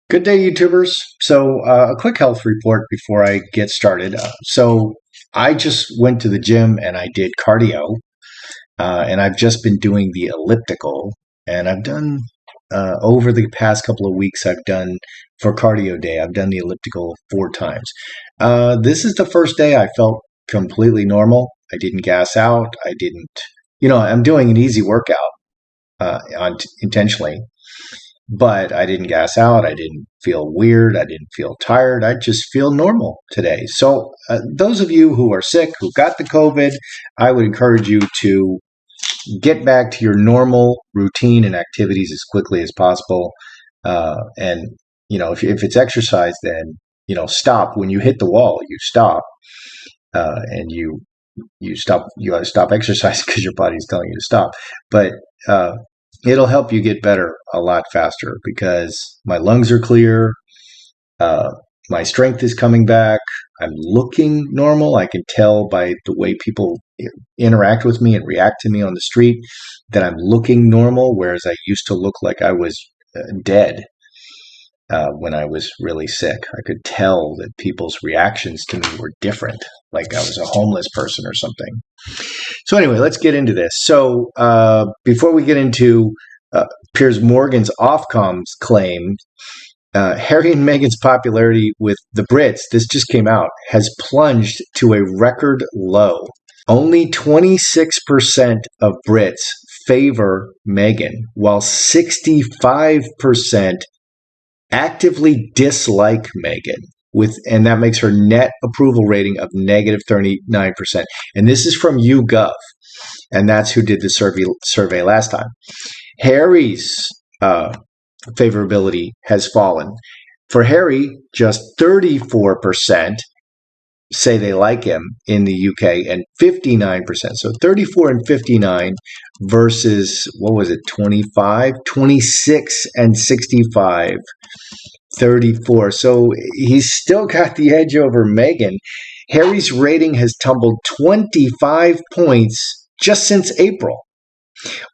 Good day, YouTubers. A quick health report before I get started. I just went to the gym and I did cardio, and I've just been doing the elliptical. And I've done over the past couple of weeks. I've done for cardio day. I've done the elliptical 4 times. This is the first day I felt completely normal. I didn't gas out. I didn't. I'm doing an easy workout intentionally, but I didn't gas out. I didn't feel weird. I didn't feel tired. I just feel normal today. Those of you who are sick, who got the COVID, I would encourage you to get back to your normal routine and activities as quickly as possible. If it's exercise, then stop when you hit the wall. You stop, and you stop. You got to stop exercising because your body's telling you to stop. But it'll help you get better a lot faster because my lungs are clear. Uh, my strength is coming back. I'm looking normal. I can tell by the way people interact with me and react to me on the street that I'm looking normal, whereas I used to look like I was dead when I was really sick. I could tell that people's reactions to me were different, like I was a homeless person or something. So anyway, let's get into this. Before we get into Piers Morgan's OFCOM's claim, Harry and Meghan's popularity with the Brits, this just came out, has plunged to a record low. Only 26% of Brits favor Meghan, while 65% actively dislike Meghan. And that makes her net approval rating of negative 39%. And this is from YouGov, and that's who did the survey last time. Harry's favorability has fallen. For Harry, just 34% say they like him in the UK, and 59%. So 34 and 59 versus, what was it, 25? 26 and 65. 34. So he's still got the edge over Meghan. Harry's rating has tumbled 25 points just since April,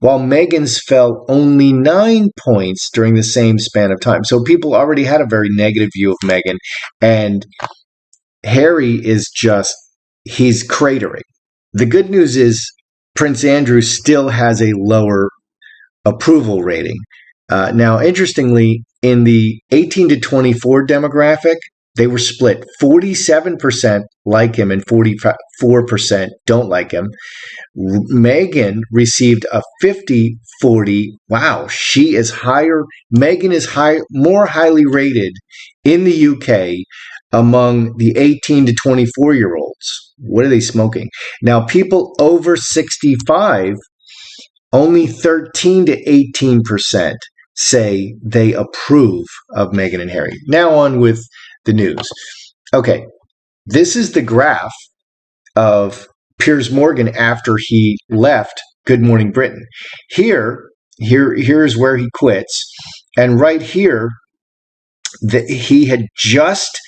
while Meghan's fell only 9 points during the same span of time. So people already had a very negative view of Meghan, and Harry is he's cratering. The good news is Prince Andrew still has a lower approval rating. Now, interestingly, in the 18 to 24 demographic, they were split. 47% like him and 44% don't like him. Meghan received a 50-40. Wow, she is higher. Meghan is more highly rated in the UK among the 18 to 24-year-olds. What are they smoking? Now, people over 65, only 13 to 18% say they approve of Meghan and Harry. Now on with the news. Okay, this is the graph of Piers Morgan after he left Good Morning Britain. Here's where he quits, and right here, they had just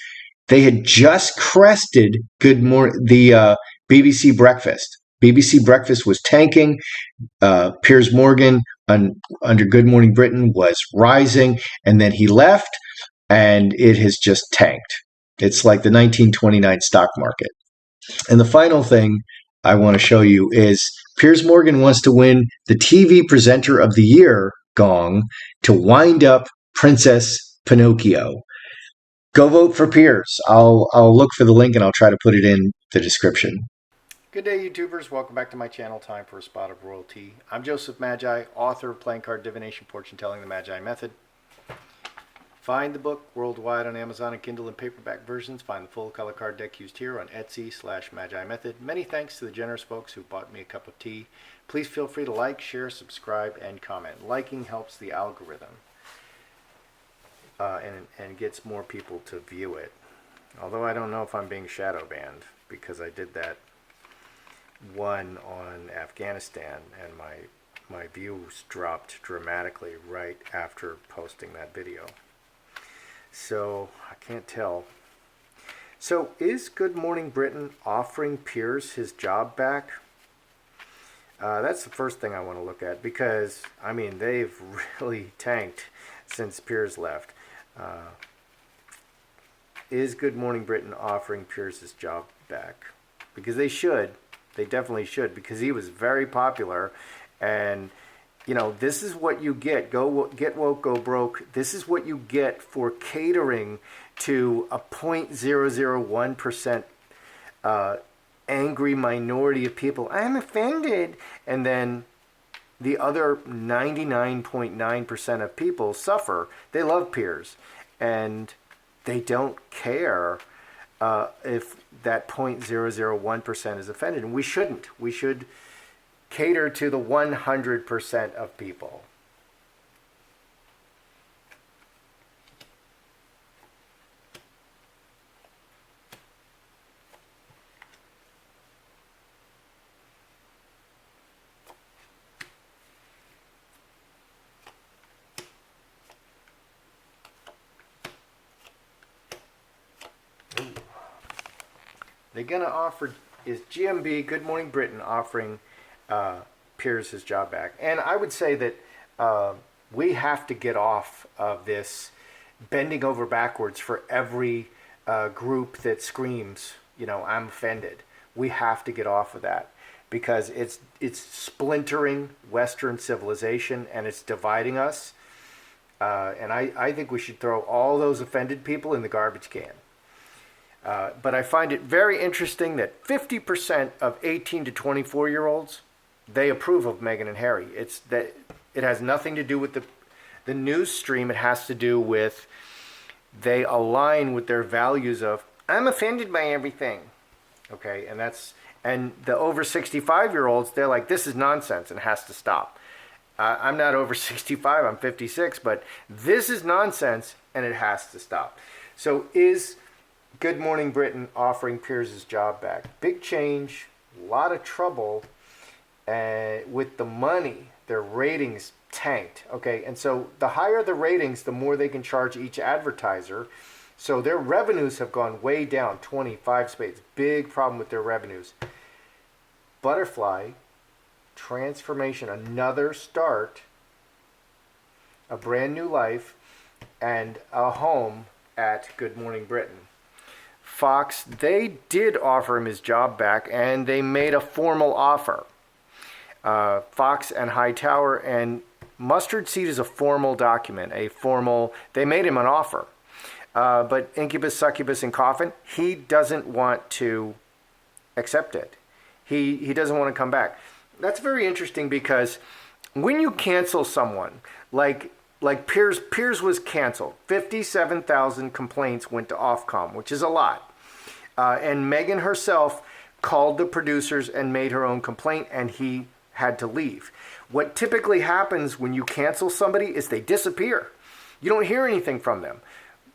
crested the BBC Breakfast. BBC Breakfast was tanking. Piers Morgan under Good Morning Britain was rising, and then he left, and it has just tanked. It's like the 1929 stock market. And the final thing I want to show you is Piers Morgan wants to win the TV Presenter of the Year gong to wind up Princess Pinocchio. Go vote for Piers. I'll look for the link and I'll try to put it in the description. Good day, YouTubers. Welcome back to my channel. Time for a spot of royalty. I'm Joseph Magi, author of Playing Card Divination, Fortune Telling, the Magi Method. Find the book worldwide on Amazon and Kindle in paperback versions. Find the full color card deck used here on Etsy/Magi Method. Many thanks to the generous folks who bought me a cup of tea. Please feel free to like, share, subscribe, and comment. Liking helps the algorithm and gets more people to view it. Although I don't know if I'm being shadow banned because I did that one on Afghanistan and my views dropped dramatically right after posting that video. So I can't tell. So is Good Morning Britain offering Piers his job back? That's the first thing I want to look at because, I mean, they've really tanked since Piers left. Is Good Morning Britain offering Piers his job back? Because they should. They definitely should, because he was very popular. And, you know, this is what you get. Get woke, go broke. This is what you get for catering to a 0.001% angry minority of people. I'm offended. And then the other 99.9% of people suffer. They love Piers. And they don't care if that 0.001% is offended. And we shouldn't. We should cater to the 100% of people. They're going to offer, is GMB, Good Morning Britain, offering Piers his job back? And I would say that we have to get off of this bending over backwards for every group that screams, you know, I'm offended. We have to get off of that, because it's splintering Western civilization and it's dividing us. And I think we should throw all those offended people in the garbage can. But I find it very interesting that 50% of 18 to 24-year-olds, they approve of Meghan and Harry. It's that it has nothing to do with the news stream. It has to do with they align with their values of, I'm offended by everything. Okay, and the over 65-year-olds, they're like, this is nonsense and has to stop. I'm not over 65, I'm 56, but this is nonsense and it has to stop. So is Good Morning Britain offering Piers' job back? Big change, a lot of trouble with the money. Their ratings tanked. Okay, and so the higher the ratings, the more they can charge each advertiser. So their revenues have gone way down, 25 spades. Big problem with their revenues. Butterfly, transformation, another start, a brand new life, and a home at Good Morning Britain. Fox, they did offer him his job back, and they made a formal offer. Fox and Hightower, and Mustard Seed is a formal document, they made him an offer. But Incubus, Succubus, and Coffin, he doesn't want to accept it. He doesn't want to come back. That's very interesting, because when you cancel someone, like Piers was canceled. 57,000 complaints went to OFCOM, which is a lot. And Meghan herself called the producers and made her own complaint, and he had to leave. What typically happens when you cancel somebody is they disappear. You don't hear anything from them.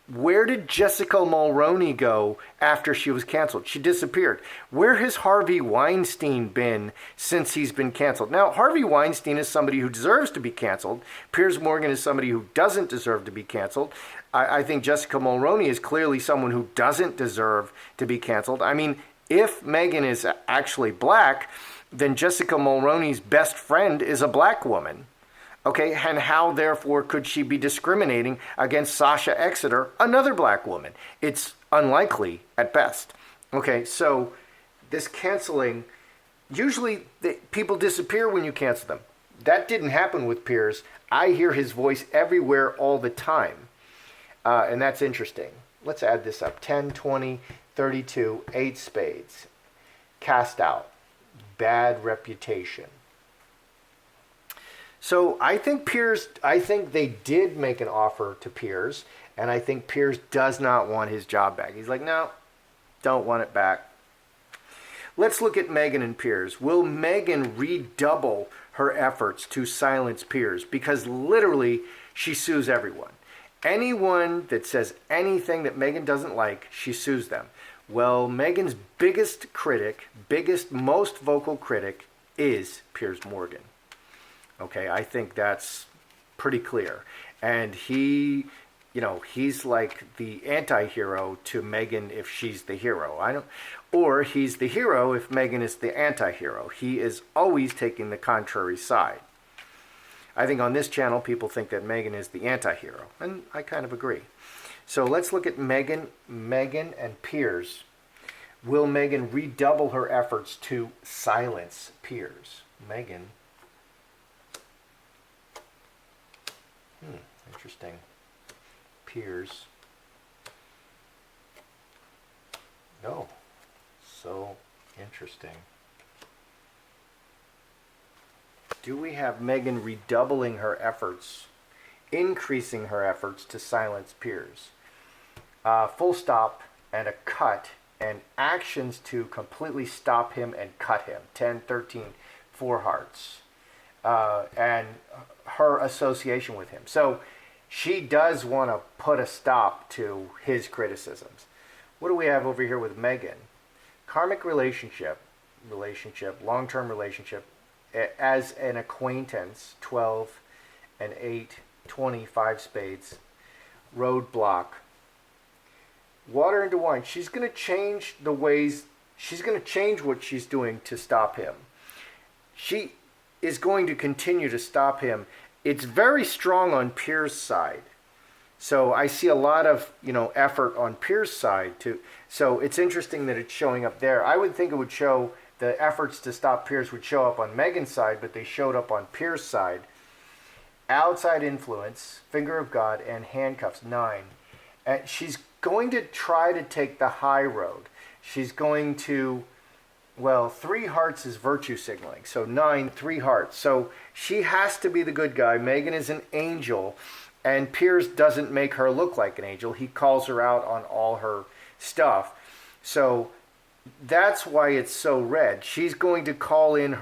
Where did Jessica Mulroney go after she was canceled? She disappeared. Where has Harvey Weinstein been since he's been canceled? Now, Harvey Weinstein is somebody who deserves to be canceled. Piers Morgan is somebody who doesn't deserve to be canceled. I think Jessica Mulroney is clearly someone who doesn't deserve to be canceled. I mean, if Meghan is actually black, then Jessica Mulroney's best friend is a black woman. Okay, and how, therefore, could she be discriminating against Sasha Exeter, another black woman? It's unlikely at best. Okay, so this canceling, usually people disappear when you cancel them. That didn't happen with Piers. I hear his voice everywhere all the time. And that's interesting. Let's add this up. 10, 20, 32, 8 spades. Cast out. Bad reputation. So I think they did make an offer to Piers, and I think Piers does not want his job back. He's like, no, don't want it back. Let's look at Meghan and Piers. Will Meghan redouble her efforts to silence Piers? Because literally, she sues everyone. Anyone that says anything that Meghan doesn't like, she sues them. Well, Meghan's biggest, most vocal critic is Piers Morgan. Okay, I think that's pretty clear. And he's like the anti-hero to Meghan if she's the hero. Or he's the hero if Meghan is the anti-hero. He is always taking the contrary side. I think on this channel, people think that Meghan is the anti-hero, and I kind of agree. So let's look at Meghan and Piers. Will Meghan redouble her efforts to silence Piers? Meghan. Interesting. Piers. No. So interesting. Do we have Meghan redoubling her efforts, increasing her efforts to silence Piers? Full stop and a cut, and actions to completely stop him and cut him. 10, 13, 4 hearts. And her association with him. So she does want to put a stop to his criticisms. What do we have over here with Meghan? Karmic relationship, long-term relationship, as an acquaintance, 12 and 8, 25 spades, roadblock. Water into wine. She's going to change the ways, she's going to change what she's doing to stop him. She is going to continue to stop him. It's very strong on Piers' side. So I see a lot of, effort on Piers' side too. So it's interesting that it's showing up there. I would think it would show, the efforts to stop Piers would show up on Meghan's side, but they showed up on Piers' side. Outside influence, finger of God, and handcuffs, 9. And she's going to try to take the high road. She's going to, 3 hearts is virtue signaling. So 9, 3 hearts. So she has to be the good guy. Meghan is an angel. And Piers doesn't make her look like an angel. He calls her out on all her stuff. So that's why it's so red. She's going to call in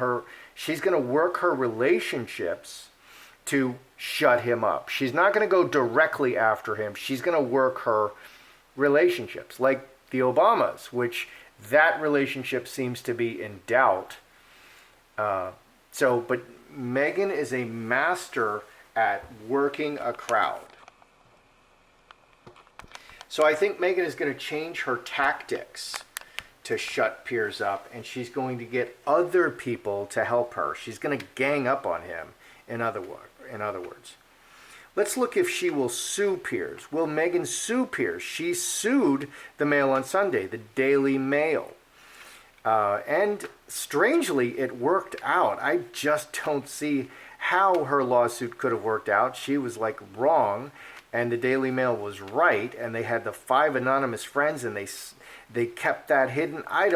she's going to work her relationships to shut him up. She's not going to go directly after him. She's going to work her relationships, like the Obamas, which that relationship seems to be in doubt. But Meghan is a master at working a crowd. So I think Meghan is going to change her tactics to shut Piers up, and she's going to get other people to help her. She's going to gang up on him, in other words. Let's look if she will sue Piers. Will Meghan sue Piers? She sued the Mail on Sunday, the Daily Mail. And strangely, it worked out. I just don't see how her lawsuit could have worked out. She was wrong, and the Daily Mail was right, and they had the 5 anonymous friends, and they kept that hidden. I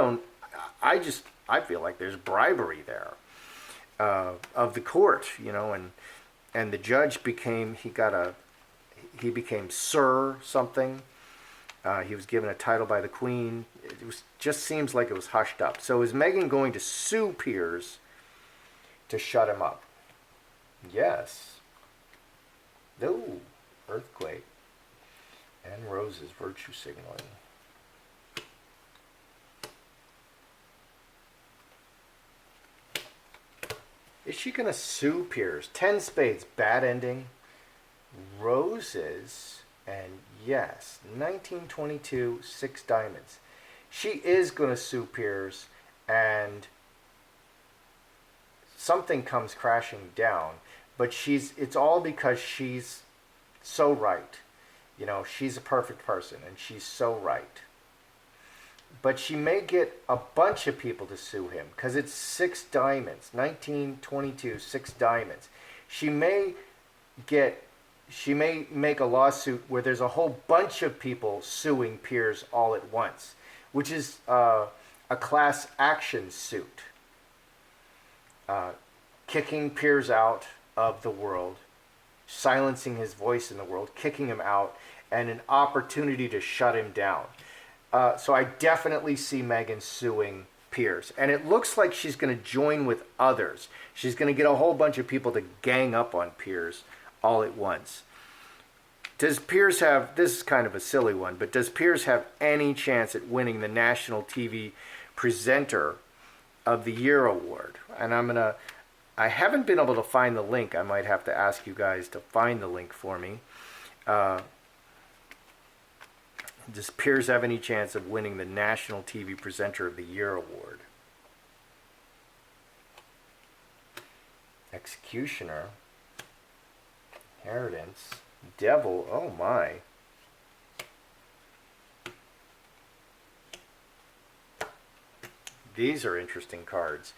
feel like there's bribery there of the court, and the judge became Sir something. He was given a title by the Queen. Just seems like it was hushed up. So is Meghan going to sue Piers to shut him up? Yes. No. Earthquake. And roses, virtue signaling. Is she going to sue Piers? 10 spades, bad ending. Roses, and yes, 1922, 6 diamonds. She is going to sue Piers, and something comes crashing down. But it's all because she's so right. She's a perfect person, and she's so right. But she may get a bunch of people to sue him because it's 6 diamonds, 1922, 6 diamonds. She may make a lawsuit where there's a whole bunch of people suing Piers all at once, which is a class action suit. Kicking Piers out of the world, silencing his voice in the world, kicking him out, and an opportunity to shut him down. So I definitely see Meghan suing Piers. And it looks like she's going to join with others. She's going to get a whole bunch of people to gang up on Piers all at once. Does Piers have, this is kind of a silly one, but does Piers have any chance at winning the National TV Presenter of the Year award? And I haven't been able to find the link. I might have to ask you guys to find the link for me. Does Piers have any chance of winning the National TV Presenter of the Year award? Executioner. Inheritance. Devil. Oh my. These are interesting cards.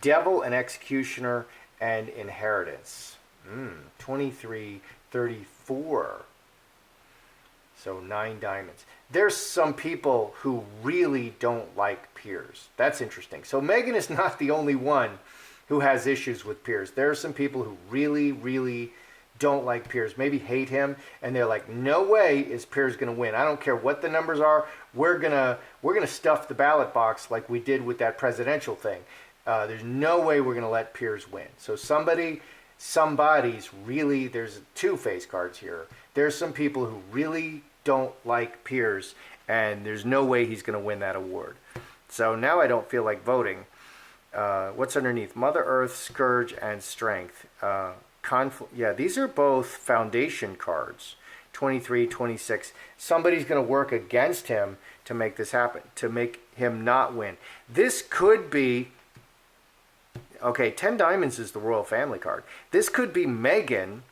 Devil and Executioner and Inheritance. 23, 34. So 9 diamonds. There's some people who really don't like Piers. That's interesting. So Meghan is not the only one who has issues with Piers. There are some people who really, really don't like Piers, maybe hate him, and they're like, no way is Piers going to win. I don't care what the numbers are. We're gonna stuff the ballot box like we did with that presidential thing. There's no way we're going to let Piers win. So somebody's really, there's 2 face cards here. There's some people who really don't like Piers, and there's no way he's going to win that award. So now I don't feel like voting. What's underneath? Mother Earth, Scourge, and Strength. Yeah, these are both foundation cards. 23, 26. Somebody's going to work against him to make this happen, to make him not win. This could be, okay, 10 diamonds is the royal family card. This could be Meghan,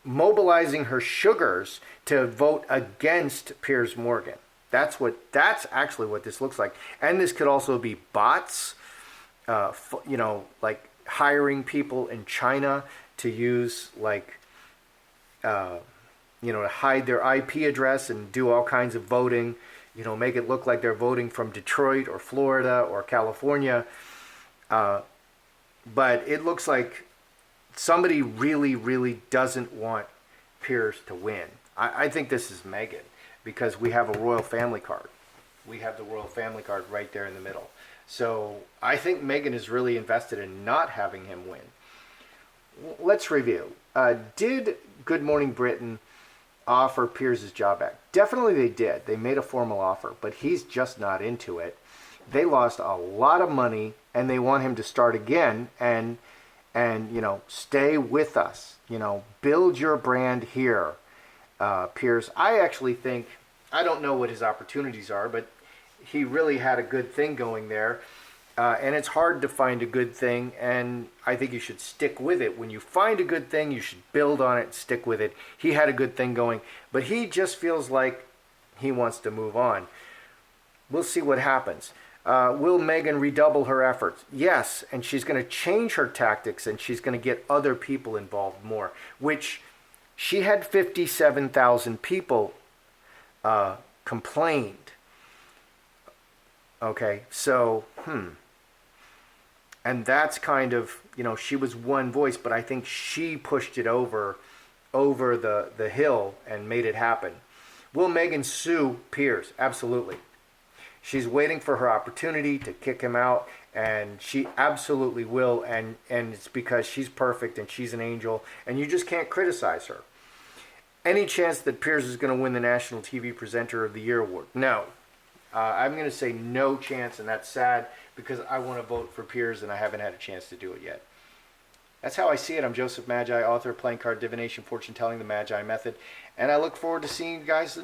mobilizing her sugars to vote against Piers Morgan. That's actually what this looks like. And this could also be bots, like hiring people in China to use to hide their IP address and do all kinds of voting, make it look like they're voting from Detroit or Florida or California. But it looks like somebody really, really doesn't want Piers to win. I think this is Meghan, because we have a royal family card. We have the royal family card right there in the middle. So I think Meghan is really invested in not having him win. Let's review. Did Good Morning Britain offer Piers his job back? Definitely they did. They made a formal offer, but he's just not into it. They lost a lot of money, and they want him to start again and stay with us. Build your brand here, Piers. I actually think, I don't know what his opportunities are, but he really had a good thing going there. And it's hard to find a good thing, and I think you should stick with it. When you find a good thing, you should build on it and stick with it. He had a good thing going, but he just feels like he wants to move on. We'll see what happens. Will Meghan redouble her efforts? Yes, and she's going to change her tactics, and she's going to get other people involved more, which she had 57,000 people complained. Okay, so, and that's kind of, she was one voice, but I think she pushed it over the hill and made it happen. Will Meghan sue Piers? Absolutely. She's waiting for her opportunity to kick him out, and she absolutely will, and it's because she's perfect and she's an angel, and you just can't criticize her. Any chance that Piers is going to win the National TV Presenter of the Year award? No. I'm going to say no chance, and that's sad because I want to vote for Piers, and I haven't had a chance to do it yet. That's how I see it. I'm Joseph Magi, author of Playing Card Divination, Fortune Telling, the Magi Method, and I look forward to seeing you guys